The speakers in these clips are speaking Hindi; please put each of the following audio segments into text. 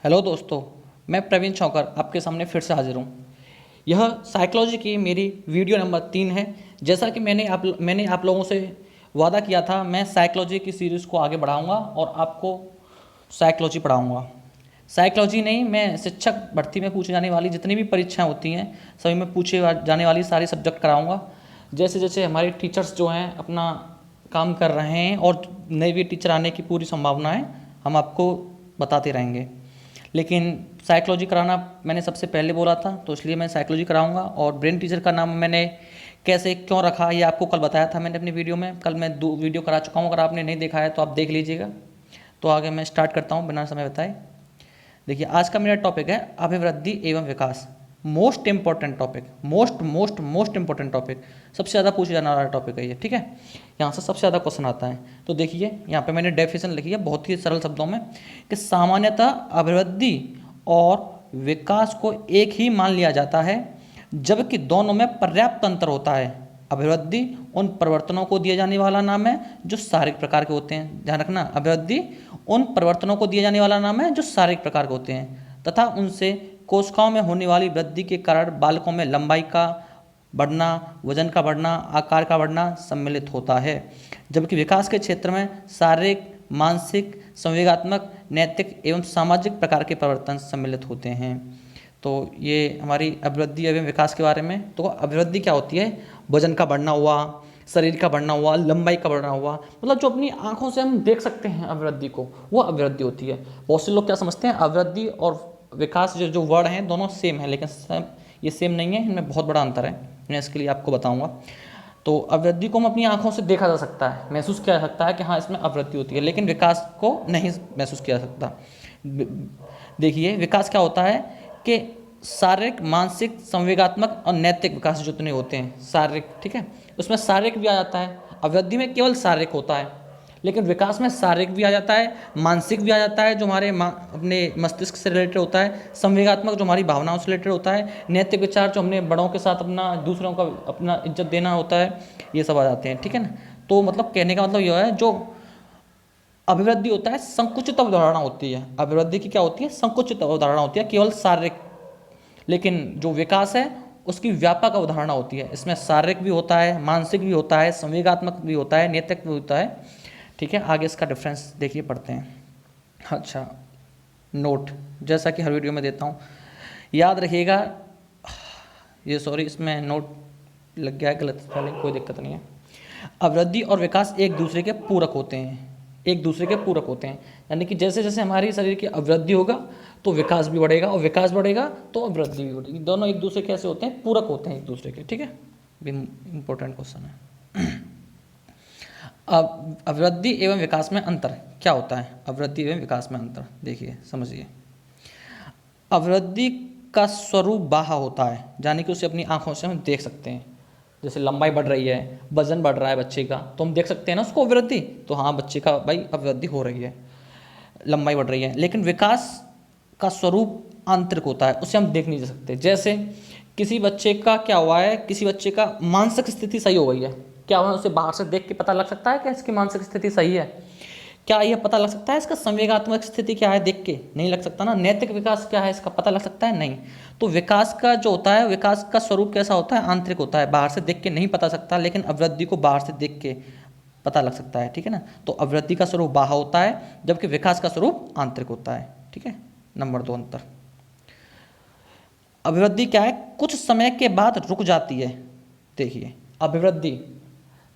हेलो दोस्तों, मैं प्रवीण छौकर आपके सामने फिर से हाजिर हूँ। यह साइकोलॉजी की मेरी वीडियो नंबर 3 है। जैसा कि मैंने आप लोगों से वादा किया था, मैं साइकोलॉजी की सीरीज़ को आगे बढ़ाऊँगा और आपको साइकोलॉजी पढ़ाऊँगा। साइकोलॉजी नहीं, मैं शिक्षक भर्ती में पूछे जाने वाली जितनी भी परीक्षाएँ होती हैं सभी में पूछे जाने वाली सारी सब्जेक्ट कराऊँगा। जैसे जैसे हमारे टीचर्स जो हैं अपना काम कर रहे हैं और नए भी टीचर आने की पूरी संभावना है, हम आपको बताते रहेंगे। लेकिन साइकोलॉजी कराना मैंने सबसे पहले बोला था, तो इसलिए मैं साइकोलॉजी कराऊंगा। और ब्रेन टीचर का नाम मैंने कैसे क्यों रखा ये आपको कल बताया था मैंने अपनी वीडियो में। कल मैं 2 वीडियो करा चुका हूँ, अगर आपने नहीं देखा है तो आप देख लीजिएगा। तो आगे मैं स्टार्ट करता हूँ बिना समय बताए। देखिए, आज का मेरा टॉपिक है अभिवृद्धि एवं विकास। Most important topic, most important topic, सबसे ज़्यादा पूछे जाने वाला टॉपिक है ये, ठीक है। यहाँ से सबसे ज़्यादा क्वेश्चन आता है। तो देखिए, यहाँ पे मैंने डेफिनेशन लिखी है बहुत ही सरल शब्दों में कि सामान्यतः अभिवृद्धि और विकास को एक ही मान लिया जाता है, जबकि दोनों में पर्याप्त अंतर होता है। अभिवृद्धि उन परिवर्तनों को दिया जाने वाला नाम है जो शारीरिक प्रकार के होते हैं। ध्यान रखना, अभिवृद्धि उन परिवर्तनों को दिया जाने वाला नाम है जो शारीरिक प्रकार के होते हैं तथा उनसे कोशिकाओं में होने वाली वृद्धि के कारण बालकों में लंबाई का बढ़ना, वजन का बढ़ना, आकार का बढ़ना सम्मिलित होता है। जबकि विकास के क्षेत्र में शारीरिक, मानसिक, संवेगात्मक, नैतिक एवं सामाजिक प्रकार के परिवर्तन सम्मिलित होते हैं। तो ये हमारी अभिवृद्धि एवं विकास के बारे में। तो अभिवृद्धि क्या होती है? वजन का बढ़ना हुआ, शरीर का बढ़ना हुआ, लंबाई का बढ़ना हुआ, मतलब जो अपनी आंखों से हम देख सकते हैं अभिवृद्धि को, वो अभिवृद्धि होती है। बहुत से लोग क्या समझते हैं अभिवृद्धि और विकास जो वर्ड हैं दोनों सेम है, लेकिन ये सेम नहीं है, इनमें बहुत बड़ा अंतर है। मैं इसके लिए आपको बताऊंगा। तो अभिवृद्धि को हम अपनी आंखों से देखा जा सकता है, महसूस किया जा सकता है कि हाँ इसमें अभिवृद्धि होती है, लेकिन विकास को नहीं महसूस किया जा सकता। देखिए, विकास क्या होता है कि शारीरिक, मानसिक, संवेगात्मक और नैतिक विकास जितने होते हैं शारीरिक, ठीक है, उसमें शारीरिक भी आ जाता है। अभिवृद्धि में केवल शारीरिक होता है, लेकिन विकास में शारीरिक भी आ जाता है, मानसिक भी आ जाता है जो हमारे अपने मस्तिष्क से रिलेटेड होता है, संवेगात्मक जो हमारी भावनाओं से रिलेटेड होता है, नैतिक विचार जो हमने बड़ों के साथ अपना, दूसरों का अपना इज्जत देना होता है, ये सब आ जाते हैं, ठीक है ना। तो मतलब कहने का मतलब यह है, जो अभिवृद्धि होता है संकुचित अवधारणा होती है। अभिवृद्धि की क्या होती है? संकुचित अवधारणा होती है, केवल शारीरिक। लेकिन जो विकास है उसकी व्यापक अवधारणा होती है। इसमें शारीरिक भी होता है, मानसिक भी होता है, संवेगात्मक भी होता है, नैतिक भी होता है, ठीक है। आगे इसका डिफरेंस देखिए, पढ़ते हैं। अच्छा, नोट जैसा कि हर वीडियो में देता हूँ, याद रखिएगा। ये सॉरी, इसमें नोट लग गया है गलत, पहले कोई दिक्कत नहीं है। अभिवृद्धि और विकास एक दूसरे के पूरक होते हैं, एक दूसरे के पूरक होते हैं। यानी कि जैसे जैसे हमारी शरीर की अभिवृद्धि होगा तो विकास भी बढ़ेगा, और विकास बढ़ेगा तो अभिवृद्धि भी बढ़ेगी। दोनों एक दूसरे कैसे होते हैं? पूरक होते हैं एक दूसरे के, ठीक है। इंपॉर्टेंट क्वेश्चन है। अब अभिवृद्धि एवं विकास में अंतर क्या होता है? अभिवृद्धि एवं विकास में अंतर देखिए, समझिए। अभिवृद्धि का स्वरूप बाह्य होता है, यानी कि उसे अपनी आंखों से हम देख सकते हैं। जैसे लंबाई बढ़ रही है, वजन बढ़ रहा है बच्चे का, तो हम देख सकते हैं ना उसको अभिवृद्धि, तो हाँ बच्चे का भाई अभिवृद्धि हो रही है, लंबाई बढ़ रही है। लेकिन विकास का स्वरूप आंतरिक होता है, उसे हम देख नहीं सकते। जैसे किसी बच्चे का क्या हुआ है, किसी बच्चे का मानसिक स्थिति सही हो गई है, क्या हुआ, उसे बाहर से देख के पता लग सकता है कि इसकी मानसिक स्थिति सही है? क्या यह पता लग सकता है इसका संवेगात्मक स्थिति क्या है देख के? नहीं लग सकता ना। नैतिक विकास क्या है इसका पता लग सकता है? नहीं। तो विकास का जो होता है, विकास का स्वरूप कैसा होता है? आंतरिक होता है, बाहर से देख के नहीं पता सकता, लेकिन अभिवृद्धि को बाहर से देख के पता लग सकता है, ठीक है ना। तो अभिवृद्धि का स्वरूप बाह्य होता है, जबकि विकास का स्वरूप आंतरिक होता है, ठीक है। नंबर 2 अंतर, अभिवृद्धि क्या है? कुछ समय के बाद रुक जाती है। देखिए, अभिवृद्धि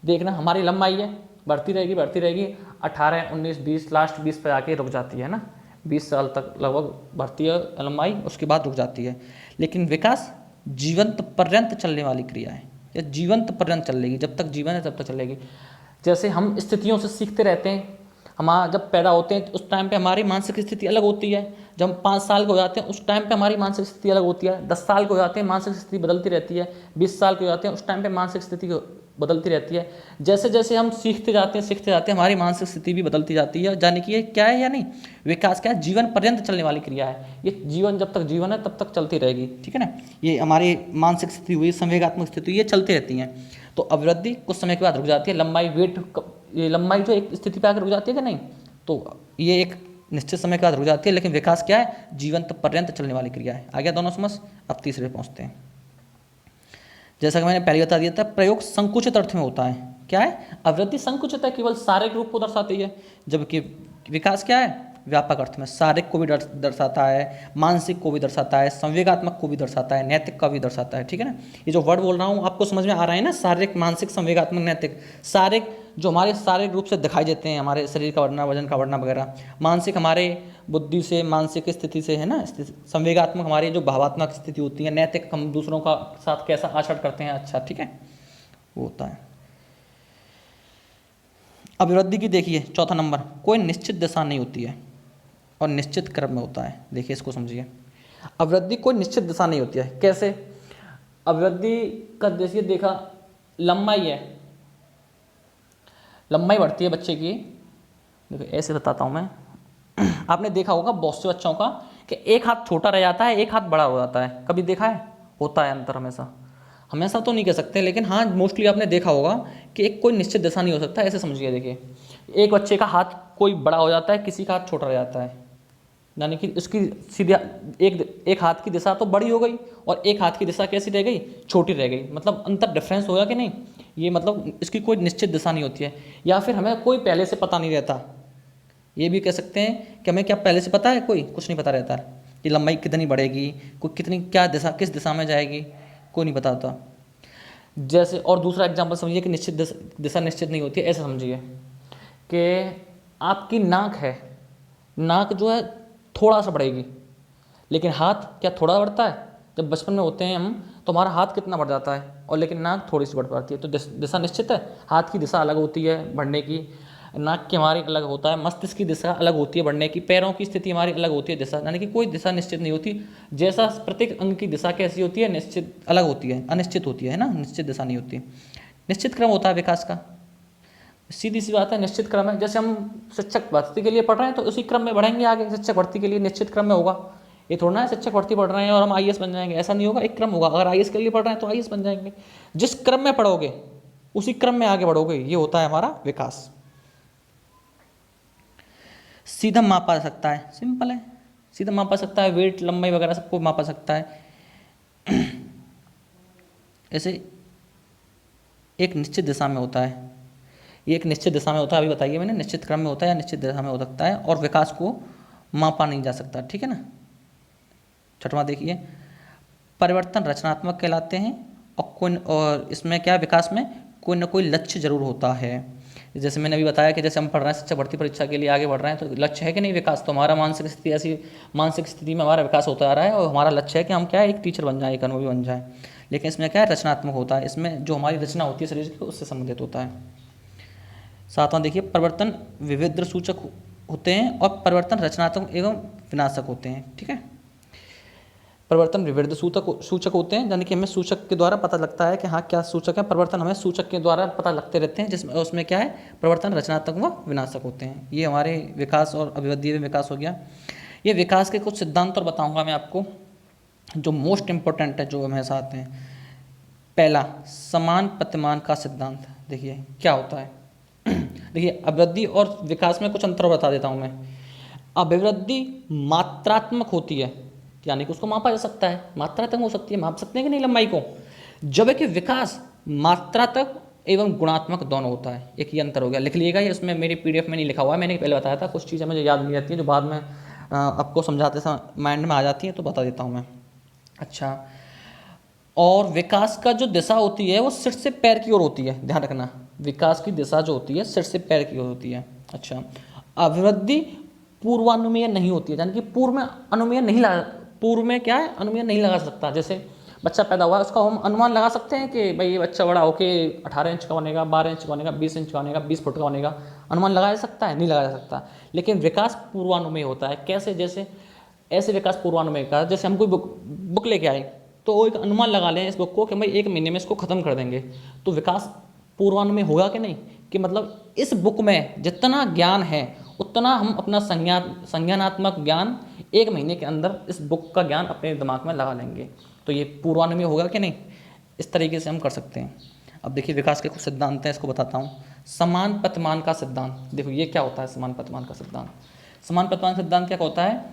देखना, हमारी लंबाई है, बढ़ती रहेगी बढ़ती रहेगी, 18, 19, 20, लास्ट 20 पे आके रुक जाती है ना। 20 साल तक लगभग बढ़ती है लंबाई, उसके बाद रुक जाती है। लेकिन विकास जीवंत पर्यंत चलने वाली क्रिया है, या जीवंत पर्यंत चलेगी, जब तक जीवन है तब तक चलेगी। जैसे हम स्थितियों से सीखते रहते हैं, हमारा जब पैदा होते हैं तो उस टाइम पे हमारी मानसिक स्थिति अलग होती है। जब हम 5 साल के हो जाते हैं उस टाइम पे हमारी मानसिक स्थिति अलग होती है। 10 साल के हो जाते हैं मानसिक स्थिति बदलती रहती है। 20 साल के हो जाते हैं उस टाइम पे मानसिक स्थिति बदलती रहती है। जैसे जैसे हम सीखते जाते हैं हमारी मानसिक स्थिति भी बदलती जाती है। यानी कि ये क्या है, यानी विकास क्या है? जीवन पर्यंत चलने वाली क्रिया है। ये जीवन, जब तक जीवन है तब तक चलती रहेगी, ठीक है ना। ये हमारी मानसिक स्थिति हुई, संवेगात्मक स्थिति, ये चलती रहती हैं। तो अभिवृद्धि कुछ समय के बाद रुक जाती है। लंबाई, वेट, ये लंबाई जो एक स्थिति पर आकर रुक जाती है कि नहीं, तो ये एक निश्चित समय के बाद रुक जाती है, लेकिन विकास क्या है, जीवन पर्यंत चलने वाली क्रिया है। आ गया दोनों समझ। अब तीसरे पे पहुँचते हैं। जैसा कि मैंने पहले बता दिया था, प्रयोग संकुचित अर्थ में होता है। क्या है, अभिवृद्धि संकुचित है, केवल शारीरिक रूप को दर्शाती है, जबकि विकास क्या है, व्यापक अर्थ में शारीरिक को भी दर्शाता है, मानसिक को भी दर्शाता है, संवेगात्मक को भी दर्शाता है, नैतिक का भी दर्शाता है। ठीक है ना, ये जो वर्ड बोल रहा हूँ आपको समझ में आ रहा है ना, शारीरिक, मानसिक, संवेगात्मक, नैतिक। शारीरिक जो हमारे शारीरिक रूप से दिखाई देते हैं, हमारे शरीर का बढ़ना, वजन का बढ़ना वगैरह। मानसिक हमारे बुद्धि से, मानसिक स्थिति से है ना। संवेगात्मक हमारी जो भावात्मक स्थिति होती है। नैतिक हम दूसरों का साथ कैसा आचरण करते हैं, अच्छा ठीक है, वो होता है। अभिवृद्धि की देखिए चौथा नंबर, कोई निश्चित दिशा नहीं होती है और निश्चित क्रम में होता है। देखिए इसको समझिए, अभिवृद्धि कोई निश्चित दिशा नहीं होती है। कैसे, अभिवृद्धि का देखिए, देखा लंबाई है, लंबाई बढ़ती है बच्चे की। देखो ऐसे बताता हूँ मैं आपने देखा होगा बहुत से बच्चों का कि एक हाथ छोटा रह जाता है, एक हाथ बड़ा हो जाता है। कभी देखा है, होता है अंतर हमेशा। हमेशा तो नहीं कह सकते, लेकिन हाँ मोस्टली आपने देखा होगा कि एक कोई निश्चित दिशा नहीं हो सकता। ऐसे समझिए, देखिए एक बच्चे का हाथ कोई बड़ा हो जाता है, किसी का हाथ छोटा रह जाता है, यानी कि उसकी सीधा एक हाथ की दिशा तो बड़ी हो गई और एक हाथ की दिशा कैसी रह गई, छोटी रह गई। मतलब अंतर डिफरेंस होगा कि नहीं, ये मतलब इसकी कोई निश्चित दिशा नहीं होती है। या फिर हमें कोई पहले से पता नहीं रहता, ये भी कह सकते हैं कि हमें क्या पहले से पता है, कोई कुछ नहीं पता रहता कि लंबाई कितनी बढ़ेगी, कोई कितनी क्या दिशा, किस दिशा में जाएगी, कोई नहीं पता होता। जैसे और दूसरा एग्जाम्पल समझिए कि निश्चित दिशा निश्चित नहीं होती है। ऐसे समझिए कि आपकी नाक है, नाक जो है थोड़ा सा बढ़ेगी, लेकिन हाथ क्या थोड़ा बढ़ता है। जब बचपन में होते हैं हम तो हमारा हाथ कितना बढ़ जाता है, और लेकिन नाक थोड़ी सी बढ़ पाती है। तो दिशा निश्चित है, हाथ की दिशा अलग होती है बढ़ने की, नाक की हमारी अलग होता है, मस्तिष्क की दिशा अलग होती है बढ़ने की, पैरों की स्थिति हमारी अलग होती है दिशा, यानी कि कोई दिशा निश्चित नहीं होती। जैसा प्रत्येक अंग की दिशा कैसी होती है, निश्चित अलग होती है, अनिश्चित होती है ना, निश्चित दिशा नहीं होती। निश्चित क्रम होता है विकास का, सीधी सी बात है, निश्चित क्रम है। जैसे हम शिक्षक भर्ती के लिए पढ़ रहे हैं तो उसी क्रम में बढ़ेंगे आगे, शिक्षक भर्ती के लिए निश्चित क्रम में होगा। ये थोड़ा ना शिक्षक भर्ती पढ़ रहे हैं और हम आईएएस बन जाएंगे, ऐसा नहीं होगा, एक क्रम होगा। अगर आईएएस के लिए पढ़ रहे हैं तो आईएएस बन जाएंगे, जिस क्रम में पढ़ोगे उसी क्रम में आगे बढ़ोगे, ये होता है हमारा विकास। सीधा मापा सकता है, सिंपल है, सीधा मापा सकता है, वेट, लंबाई वगैरह सबको मापा सकता है। ऐसे एक निश्चित दिशा में होता है, ये एक निश्चित दिशा में होता है। अभी बताइए मैंने, निश्चित क्रम में होता है या निश्चित दिशा में हो सकता है, और विकास को मापा नहीं जा सकता। ठीक है ना। छठवां देखिए, परिवर्तन रचनात्मक कहलाते हैं, और इसमें क्या, विकास में कोई ना कोई लक्ष्य जरूर होता है। जैसे मैंने अभी बताया कि जैसे हम पढ़ रहे हैं शिक्षक भर्ती परीक्षा के लिए आगे बढ़ रहे हैं, तो लक्ष्य है कि नहीं विकास। तो हमारा मानसिक स्थिति, ऐसी मानसिक स्थिति में हमारा विकास होता आ रहा है, और हमारा लक्ष्य है कि हम क्या है, एक टीचर बन जाए, एक अनुभवी बन जाए। लेकिन इसमें क्या है, रचनात्मक होता है, इसमें जो हमारी रचना होती है शरीर की उससे संबंधित होता है। सातवां देखिए, परिवर्तन विविध सूचक होते हैं और परिवर्तन रचनात्मक एवं विनाशक होते हैं। ठीक है, परिवर्तन विविध सूचक होते हैं, यानी कि हमें सूचक के द्वारा पता लगता है कि हाँ क्या सूचक है। परिवर्तन हमें सूचक के द्वारा पता लगते रहते हैं, जिसमें उसमें क्या है, परिवर्तन रचनात्मक व विनाशक होते हैं। ये हमारे विकास और अभिवृद्धि में विकास हो गया। ये विकास के कुछ सिद्धांत और बताऊंगा मैं आपको, जो मोस्ट इंपॉर्टेंट है, जो हमेशा आते हैं। पहला, समान प्रतिमान का सिद्धांत। देखिए क्या होता है, देखिए अभिवृद्धि और विकास में कुछ अंतर बता देता हूँ मैं। अभिवृद्धि मात्रात्मक होती है, यानी कि उसको मापा जा सकता है, मात्रा तक हो सकती है, माप सकते हैं कि नहीं लंबाई को। जबकि विकास मात्रा तक एवं गुणात्मक दोनों होता है। एक ये अंतर हो गया, लिख लीजिएगा, ये उसमें मेरी पीडीएफ में नहीं लिखा हुआ है, मैंने पहले बताया था। कुछ चीज़ें मुझे याद नहीं रहती हैं, जो बाद में आपको समझाते समय माइंड में आ जाती हैं, तो बता देता हूँ मैं। अच्छा, और विकास का जो दिशा होती है वो सिर से पैर की ओर होती है, ध्यान रखना। विकास की दिशा जो होती है सिर से पैर की ओर होती है। अच्छा, अभिवृद्धि पूर्वानुमेय नहीं होती है, यानी कि पूर्व में अनुमेय नहीं लगा, पूर्व में क्या है, अनुमेय नहीं लगा सकता। जैसे बच्चा पैदा हुआ है, उसका हम अनुमान लगा सकते हैं कि भाई ये बच्चा बड़ा होके 18 इंच का बनेगा, 12 इंच का बनेगा, 20 इंच का बनेगा, 20 फुट का बनेगा, अनुमान लगाया जा सकता है, नहीं लगाया जा सकता। लेकिन विकास पूर्वानुमेय होता है। कैसे, जैसे ऐसे विकास पूर्वानुमेय का, जैसे हम कोई बुक लेके आए तो वो एक अनुमान लगा लें इस बुक को कि भाई 1 महीने में इसको ख़त्म कर देंगे, तो विकास पूर्वानुमेय होगा कि नहीं, कि मतलब इस बुक में जितना ज्ञान है उतना हम अपना संज्ञानात्मक ज्ञान 1 महीने के अंदर इस बुक का ज्ञान अपने दिमाग में लगा लेंगे। तो ये पूर्वानुमेय होगा कि नहीं, इस तरीके से हम कर सकते हैं। अब देखिए विकास के कुछ सिद्धांत हैं, इसको बताता हूँ। समान प्रतिमान का सिद्धांत, देखो ये क्या होता है समान प्रतिमान का सिद्धांत। समान प्रतिमान सिद्धांत क्या होता है,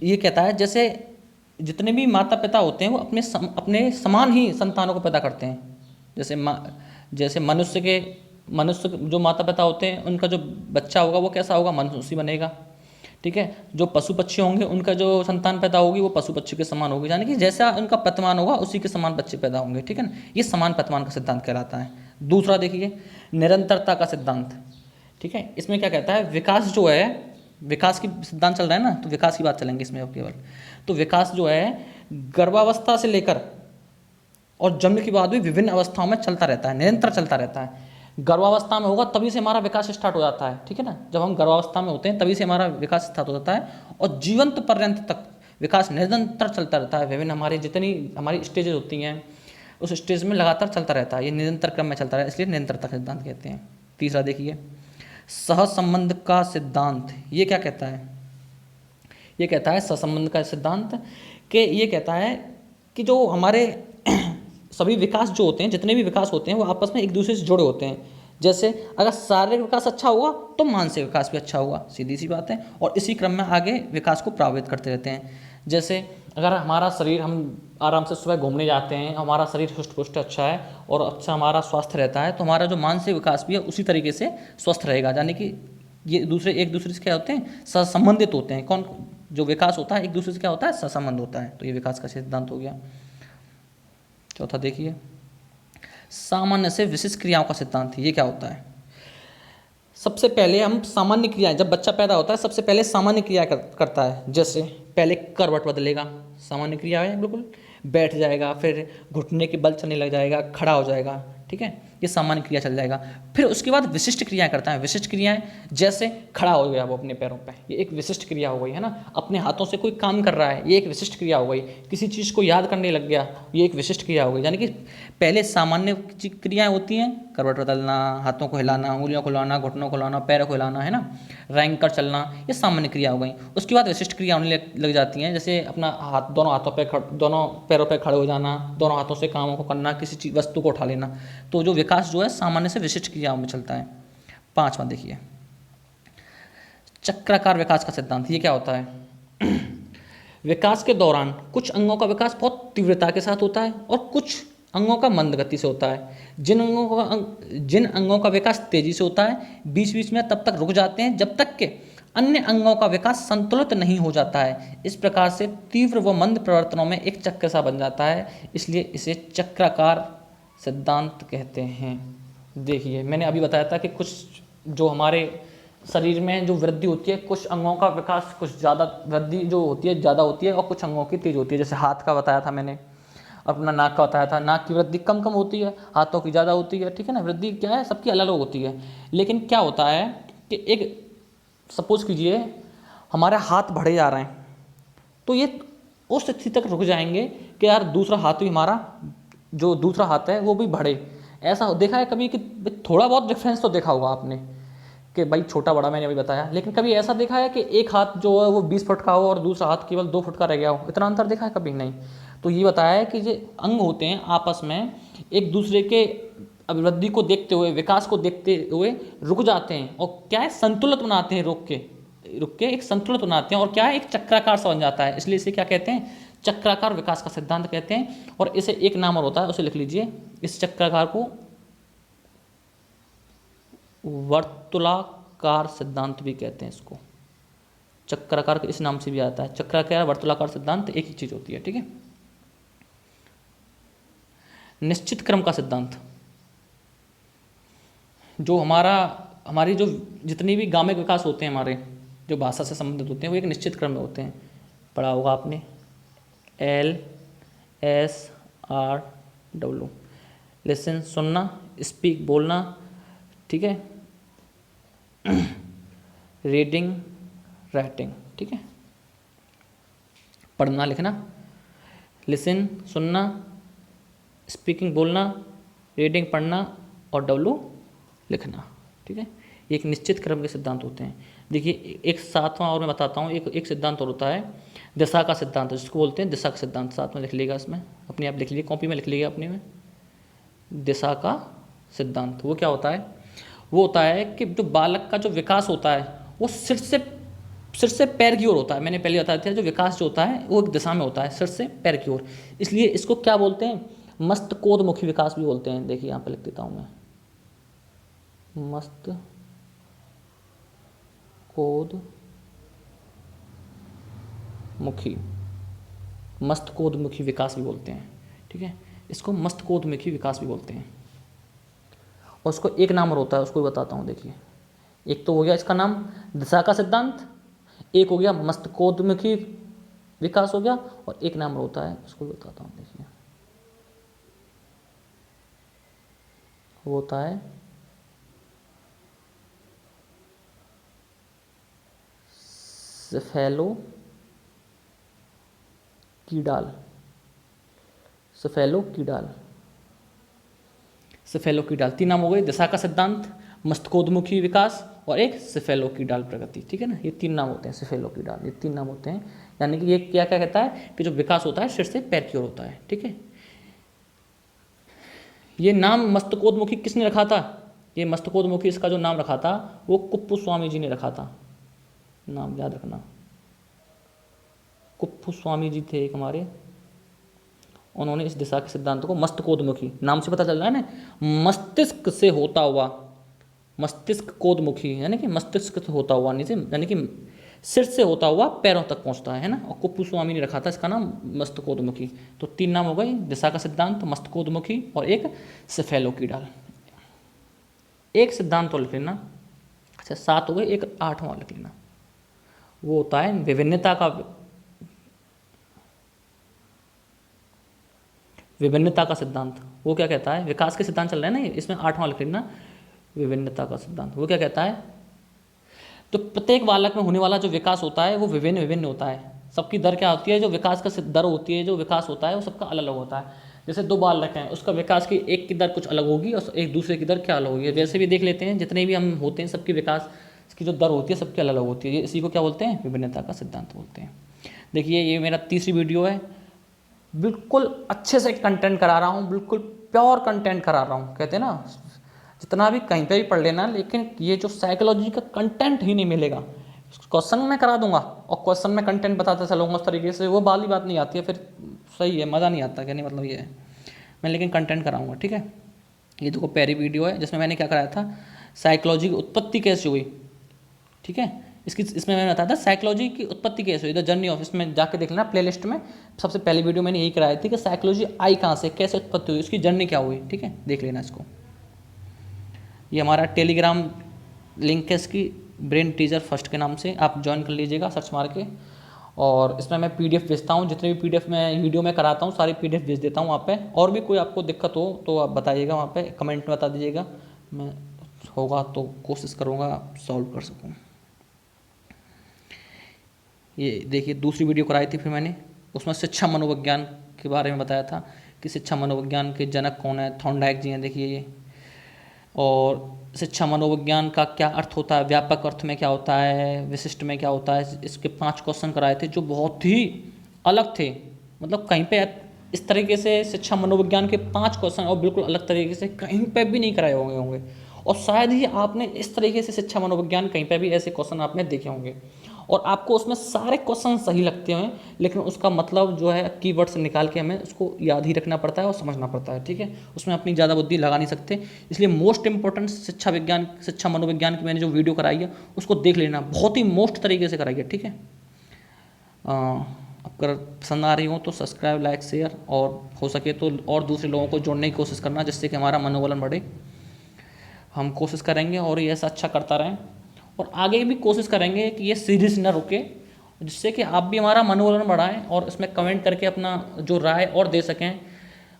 ये कहता है जैसे जितने भी माता पिता होते हैं वो अपने समान ही संतानों को पैदा करते हैं। जैसे मनुष्य जो माता पिता होते हैं उनका जो बच्चा होगा वो कैसा होगा, मनुष्य बनेगा। ठीक है, जो पशु पक्षी होंगे उनका जो संतान पैदा होगी वो पशु पक्षी के समान होगी, यानी कि जैसा उनका प्रतिमान होगा उसी के समान बच्चे पैदा होंगे। ठीक है ना, ये समान प्रतिमान का सिद्धांत कहलाता है। दूसरा देखिए निरंतरता का सिद्धांत। ठीक है, इसमें क्या कहता है, विकास जो है, विकास की सिद्धांत चल रहा है ना, तो विकास की बात चलेंगे इसमें अब केवल। तो विकास जो है गर्भावस्था से लेकर और जन्म के बाद भी विभिन्न अवस्थाओं में चलता रहता है, निरंतर चलता रहता है। गर्भावस्था में होगा तभी से हमारा विकास स्टार्ट हो जाता है। ठीक है ना, जब हम गर्भावस्था में होते हैं तभी से हमारा विकास स्टार्ट हो जाता है और जीवंत पर्यंत तक विकास निरंतर चलता रहता है। विभिन्न हमारी जितनी हमारी स्टेजेस होती हैं उस स्टेज में लगातार चलता रहता है, ये निरंतर क्रम में चलता रहता है, इसलिए निरंतरता सिद्धांत कहते हैं। तीसरा देखिए सहसंबंध का सिद्धांत। ये क्या कहता है, ये कहता है सहसंबंध का सिद्धांत कि ये कहता है कि जो हमारे सभी विकास जो होते हैं, जितने भी विकास होते हैं वो आपस में एक दूसरे से जुड़े होते हैं। जैसे अगर शारीरिक विकास अच्छा होगा तो मानसिक विकास भी अच्छा होगा, सीधी सी बात है, और इसी क्रम में आगे विकास को प्रभावित करते रहते हैं। जैसे अगर हमारा शरीर, हम आराम से सुबह घूमने जाते हैं, हमारा शरीर हुष्ट पुष्ट अच्छा है और अच्छा हमारा स्वास्थ्य रहता है, तो हमारा जो मानसिक विकास भी है उसी तरीके से स्वस्थ रहेगा। यानी कि ये एक दूसरे से क्या होते हैं, सहसंबंधित होते हैं। कौन जो विकास होता है एक दूसरे से क्या होता है, सहसंबंध होता है। तो ये विकास का सिद्धांत हो गया। चौथा देखिए सामान्य से विशिष्ट क्रियाओं का सिद्धांत। ये क्या होता है, सबसे पहले हम सामान्य क्रियाएं, जब बच्चा पैदा होता है सबसे पहले सामान्य क्रिया करता है। जैसे पहले करवट बदलेगा, सामान्य क्रिया है बिल्कुल, बैठ जाएगा, फिर घुटने के बल चलने लग जाएगा, खड़ा हो जाएगा। ठीक है, ये सामान्य क्रिया चल जाएगा। फिर उसके बाद विशिष्ट क्रियाएं करता है। विशिष्ट क्रियाएं जैसे खड़ा हो गया वो अपने पैरों पे, ये एक विशिष्ट क्रिया हो गई है ना। अपने हाथों से कोई काम कर रहा है, ये एक विशिष्ट क्रिया हो गई। किसी चीज़ को याद करने लग गया, ये एक विशिष्ट क्रिया हो गई। यानी कि पहले सामान्य क्रियाएं होती हैं, करवट बदलना, हाथों को हिलाना, उंगलियों को हिलाना, घुटनों को हिलाना, पैरों को हिलाना, है ना, रैंक कर चलना, ये सामान्य क्रिया हो गई। उसके बाद विशिष्ट क्रिया होने लग जाती हैं, जैसे अपना हाथ, दोनों पैरों पर खड़े हो जाना, दोनों हाथों से कामों को करना, किसी चीज वस्तु को उठा लेना। तो जो विकास जो है सामान्य से विशिष्ट क्रियाओं में चलता है। पांचवा देखिए चक्राकार विकास का सिद्धांत। ये क्या होता है, विकास के दौरान कुछ अंगों का विकास बहुत तीव्रता के साथ होता है और कुछ अंगों का मंद गति से होता है। जिन अंगों का विकास तेजी से होता है बीच बीच में तब तक रुक जाते हैं जब तक कि अन्य अंगों का विकास संतुलित नहीं हो जाता है। इस प्रकार से तीव्र व मंद परिवर्तनों में एक चक्र सा बन जाता है, इसलिए इसे चक्राकार सिद्धांत कहते हैं। देखिए मैंने अभी बताया था कि कुछ जो हमारे शरीर में जो वृद्धि होती है, कुछ अंगों का विकास कुछ ज़्यादा वृद्धि जो होती है ज़्यादा होती है और कुछ अंगों की तेज होती है। जैसे हाथ का बताया था मैंने, अपना नाक का बताया था, नाक की वृद्धि कम कम होती है, हाथों की ज़्यादा होती है। ठीक है ना, वृद्धि क्या है सबकी अलग अलग होती है। लेकिन क्या होता है कि एक सपोज कीजिए हमारे हाथ बढ़े जा रहे हैं, तो ये उस स्थिति तक रुक जाएंगे कि यार दूसरा हाथ भी हमारा, जो दूसरा हाथ है वो भी बढ़े। ऐसा देखा है कभी कि थोड़ा बहुत डिफरेंस तो देखा होगा आपने कि भाई छोटा बड़ा, मैंने अभी बताया। लेकिन कभी ऐसा देखा है कि एक हाथ जो है वो 20 फुट का हो और दूसरा हाथ केवल 2 फुट का रह गया हो, इतना अंतर देखा है कभी नहीं। तो ये बताया है कि जो अंग होते हैं आपस में एक दूसरे के अभिवृद्धि को देखते हुए, विकास को देखते हुए रुक जाते हैं और क्या है संतुलित बनाते हैं, रुक के एक संतुलित बनाते हैं और क्या है एक चक्राकार सा बन जाता है। इसलिए इसे क्या कहते हैं, चक्राकार विकास का सिद्धांत कहते हैं। और इसे एक नाम और होता है, उसे लिख लीजिए, इस चक्राकार को वर्तुलाकार सिद्धांत भी कहते हैं। इसको चक्राकार इस नाम से भी आता है, चक्राकार वर्तुलाकार सिद्धांत एक ही चीज होती है। ठीक है, निश्चित क्रम का सिद्धांत, जो हमारी जो जितनी भी गामिक विकास होते हैं हमारे, जो भाषा से संबंधित होते हैं, वो एक निश्चित क्रम में होते हैं। पढ़ा होगा आपने, LSRW, लिसन सुनना, स्पीक बोलना, ठीक है, रीडिंग राइटिंग, ठीक है, पढ़ना लिखना, लिसन सुनना, स्पीकिंग बोलना, रीडिंग पढ़ना और W लिखना। ठीक है, एक निश्चित क्रम के सिद्धांत होते हैं। देखिए एक सातवां और मैं बताता हूँ, एक सिद्धांत और होता है दिशा का सिद्धांत, जिसको बोलते हैं दिशा का सिद्धांत। साथ में लिख लीजिएगा, इसमें अपने आप लिख लीजिए, कॉपी में लिख लीजिएगा अपने में। दिशा का सिद्धांत वो क्या होता है? वो होता है कि जो बालक का जो विकास होता है वो सिर से पैर की ओर होता है। मैंने पहले बताया था, जो विकास जो होता है वो एक दिशा में होता है, सिर से पैर की ओर। इसलिए इसको क्या बोलते हैं? मस्तकोदमुखी विकास भी बोलते हैं। देखिए यहाँ पे लिख देता हूँ मैं, मस्तकोदमुखी विकास भी बोलते हैं। ठीक है, इसको मस्तकोदमुखी विकास भी बोलते हैं। और उसको एक नाम और होता है, उसको भी बताता हूँ। देखिए एक तो हो गया इसका नाम दिशा का सिद्धांत, एक हो गया मस्तकोदमुखी विकास हो गया, और एक नाम और होता है, उसको भी बताता हूँ। देखिए वो होता है सेफेलोकीडाल। तीन नाम हो गए, दिशा का सिद्धांत, मस्तकोदमुखी विकास, और एक सेफेलोकीडाल प्रगति। ठीक है ना, ये तीन नाम होते हैं, सेफेलोकीडाल, ये तीन नाम होते हैं। यानी कि ये क्या क्या कहता है कि जो विकास होता है सिर से पैर की ओर होता है। ठीक है, ये नाम मस्तकोदमुखी किसने रखा था? ये मस्तकोदमुखी, इसका जो नाम रखा था वो कुप्पुस्वामी जी ने रखा था। नाम याद रखना, कुप्पुस्वामी जी थे एक हमारे, उन्होंने इस दिशा के सिद्धांत को मस्तकोदमुखी, नाम से पता चल रहा है ना, मस्तिष्क से होता हुआ, मस्तिष्क कोदमुखी यानी कि मस्तिष्क से होता हुआ, नीचे यानी कि सिर से होता हुआ पैरों तक पहुंचता है ना। और कुप्पुस्वामी ने रखा था इसका नाम मस्तकोदमुखी। तो तीन नाम हो गए, दिशा का सिद्धांत, मस्तकोदमुखी, और एक सेफेलोकीडाल। एक सिद्धांत तो लिख लेना। अच्छा 7 हो गए, एक 8वां लिख लेना, वो होता है विभिन्नता का सिद्धांत। वो क्या कहता है? विकास के सिद्धांत चल रहे हैं ना, इसमें 8वां लिख लेना, विभिन्नता का सिद्धांत। वो क्या कहता है? तो प्रत्येक बालक में होने वाला जो विकास होता है वो विभिन्न होता है। सबकी दर क्या होती है? जो विकास का दर होती है, जो विकास होता है वो सबका अलग अलग होता है। जैसे 2 बालक हैं, उसका विकास की एक की दर कुछ अलग होगी और एक दूसरे की दर क्या अलग होगी। वैसे भी देख लेते हैं, जितने भी हम होते हैं सबकी विकास की जो दर होती है सबकी अलग अलग होती है। इसी को क्या बोलते हैं? विभिन्नता का सिद्धांत बोलते हैं। देखिए ये मेरा तीसरी वीडियो है, बिल्कुल अच्छे से कंटेंट करा रहा हूँ, बिल्कुल प्योर कंटेंट करा रहा हूँ। कहते हैं ना, जितना भी कहीं पे भी पढ़ लेना, लेकिन ये जो साइकोलॉजी का कंटेंट ही नहीं मिलेगा। क्वेश्चन में करा दूंगा और क्वेश्चन में कंटेंट बताते चलूँगा उस तरीके से, वो वाली बात नहीं आती है, फिर सही है, मज़ा नहीं आता। कहने मतलब ये है, मैं लेकिन कंटेंट कराऊंगा। ठीक है, ये देखो पहली वीडियो है जिसमें मैंने क्या कराया था, साइकोलॉजी की उत्पत्ति कैसे हुई। ठीक है, इसमें मैंने बताया था साइकोलॉजी की उत्पत्ति कैसे हुई, द जर्नी ऑफ, इसमें जाके देख लेना प्लेलिस्ट में। सबसे पहली वीडियो मैंने यही कराई थी कि साइकोलॉजी आई कहाँ से, कैसे उत्पत्ति हुई, उसकी जर्नी क्या हुई। ठीक है, देख लेना इसको। ये हमारा टेलीग्राम लिंक है इसकी, ब्रेन टीजर फर्स्ट के नाम से, आप ज्वाइन कर लीजिएगा सर्च मार के। और इसमें मैं PDF भेजता हूँ, जितने भी PDF मैं वीडियो में कराता हूँ सारी PDF भेज देता हूँ वहाँ पे। और भी कोई आपको दिक्कत हो तो आप बताइएगा, वहाँ पे कमेंट में बता दीजिएगा, मैं होगा तो कोशिश करूँगा सॉल्व कर सकूँ। ये देखिए दूसरी वीडियो कराई थी फिर मैंने, उसमें शिक्षा मनोविज्ञान के बारे में बताया था कि शिक्षा मनोविज्ञान के जनक कौन है, थॉर्नडाइक जी हैं। देखिए ये, और शिक्षा मनोविज्ञान का क्या अर्थ होता है, व्यापक अर्थ में क्या होता है, विशिष्ट में क्या होता है। इसके 5 क्वेश्चन कराए थे जो बहुत ही अलग थे, मतलब कहीं पे इस तरीके से शिक्षा मनोविज्ञान के 5 क्वेश्चन और बिल्कुल अलग तरीके से कहीं पे भी नहीं कराए होंगे। और शायद ही आपने इस तरीके से शिक्षा मनोविज्ञान कहीं पे भी ऐसे क्वेश्चन आपने देखे होंगे, और आपको उसमें सारे क्वेश्चन सही लगते हैं, लेकिन उसका मतलब जो है कीवर्ड से निकाल के हमें उसको याद ही रखना पड़ता है और समझना पड़ता है। ठीक है, उसमें अपनी ज़्यादा बुद्धि लगा नहीं सकते। इसलिए मोस्ट इंपॉर्टेंट शिक्षा मनोविज्ञान की मैंने जो वीडियो कराई है उसको देख लेना, बहुत ही मोस्ट तरीके से कराई है। ठीक है, अगर पसंद आ रही हो तो सब्सक्राइब, लाइक, शेयर, और हो सके तो और दूसरे लोगों को जोड़ने की कोशिश करना, जिससे कि हमारा मनोबल बढ़े। हम कोशिश करेंगे और ये ऐसा अच्छा करता रहें, और आगे भी कोशिश करेंगे कि ये सीरीज न रुके, जिससे कि आप भी हमारा मनोबल बढ़ाएं और इसमें कमेंट करके अपना जो राय और दे सकें।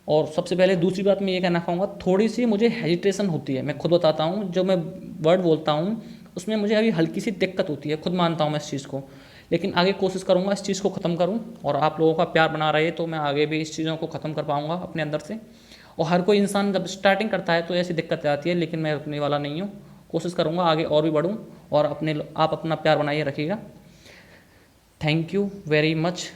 और सबसे पहले दूसरी बात मैं ये कहना चाहूँगा, थोड़ी सी मुझे हेजिटेशन होती है, मैं खुद बताता हूँ, जो मैं वर्ड बोलता हूँ उसमें मुझे अभी हल्की सी दिक्कत होती है, खुद मानता हूँ मैं इस चीज़ को, लेकिन आगे कोशिश करूँगा इस चीज़ को ख़त्म करूँ। और आप लोगों का प्यार बना रहे तो मैं आगे भी इस चीज़ों को ख़त्म कर पाऊँगा अपने अंदर से। और हर कोई इंसान जब स्टार्टिंग करता है तो ऐसी दिक्कत आती है, लेकिन मैं रुकने वाला नहीं हूँ, कोशिश करूँगा आगे और भी बढ़ूँ, और आप अपना प्यार बनाइए रखिएगा। Thank you very much.